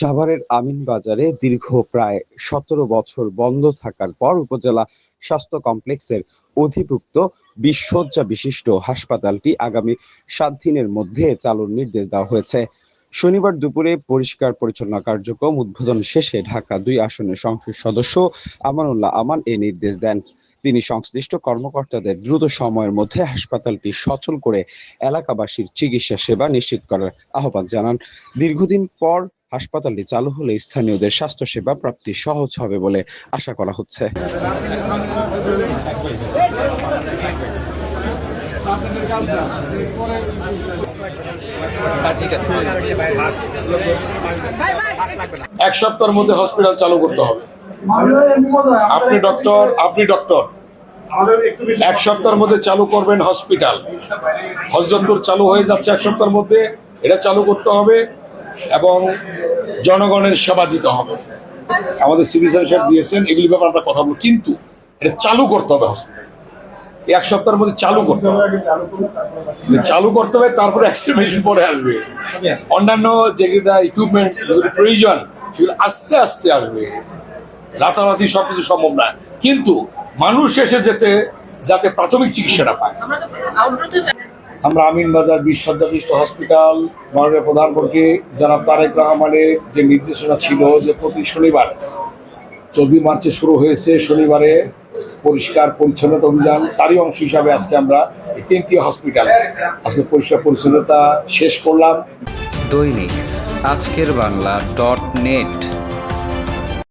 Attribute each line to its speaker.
Speaker 1: সাভারের আমিনবাজারে দীর্ঘ প্রায় ১৭ বছর বন্ধ থাকার পর উপজেলা স্বাস্থ্য কমপ্লেক্সের অধিভুক্ত ২০ শয্যা বিশিষ্ট হাসপাতালটি আগামী ৭ দিনের মধ্যে চালুর নির্দেশ দেওয়া হয়েছে। শনিবার দুপুরে পরিষ্কার পরিচ্ছন্ন কার্যক্রম উদ্বোধন শেষে ঢাকা-২ আসনের সংসদ সদস্য আমানুল্লাহ আমান এ নির্দেশ দেন। তিনি সংশ্লিষ্ট কর্মকর্তাদের দ্রুত সময়ের মধ্যে হাসপাতালটি সচল করে এলাকাবাসীর চিকিৎসা সেবা নিশ্চিত করার আহ্বান জানান। দীর্ঘদিন পর হাসপাতালটি চালু হলে স্থানীয়দের স্বাস্থ্যসেবা প্রাপ্তি সহজ হবে বলে আশা করা হচ্ছে।
Speaker 2: এক সপ্তাহের মধ্যে হসপিটাল চালু করতে হবে। আপনি ডক্টর এক সপ্তাহের মধ্যে চালু করবেন হসপিটাল। হযরতপুর চালু হয়ে যাচ্ছে এক সপ্তাহের মধ্যে, এটা চালু করতে হবে এবং জনগণের সেবা দিতে হবে। আমাদের সিভিল সার্জন দিয়েছেন, এগুলি ব্যাপারে আমরা কথা বলবো, কিন্তু এটা চালু করতে হবে। হসপিটাল এক সপ্তাহের মধ্যে চালু করতে হবে, তারপরে এক্সট্রিমেশন পরে আসবে। অন্যান্য যেগুলো ইকুইপমেন্ট যেগুলো প্রয়োজন সেগুলো আস্তে আস্তে আসবে, রাতারাতি সবকিছু সম্ভব না, কিন্তু মানুষ এসে যাতে প্রাথমিক চিকিৎসাটা পায়। আমরা আমিনবাজার ২০ শয্যা বিশিষ্ট হসপিটাল মাননীয় প্রধানমন্ত্রী জনাব তারেক রহমানের যে নির্দেশনা ছিল যে প্রতি শনিবার ১৪ মার্চে শুরু হয়েছে, শনিবারে পরিষ্কার পরিচ্ছন্নতা অভিযান, তারই অংশ হিসাবে আজকে আমরা এই ৩টি হসপিটাল আজকে পরিষ্কার পরিচ্ছন্নতা শেষ করলাম।
Speaker 3: দৈনিক আজকের বাংলা .net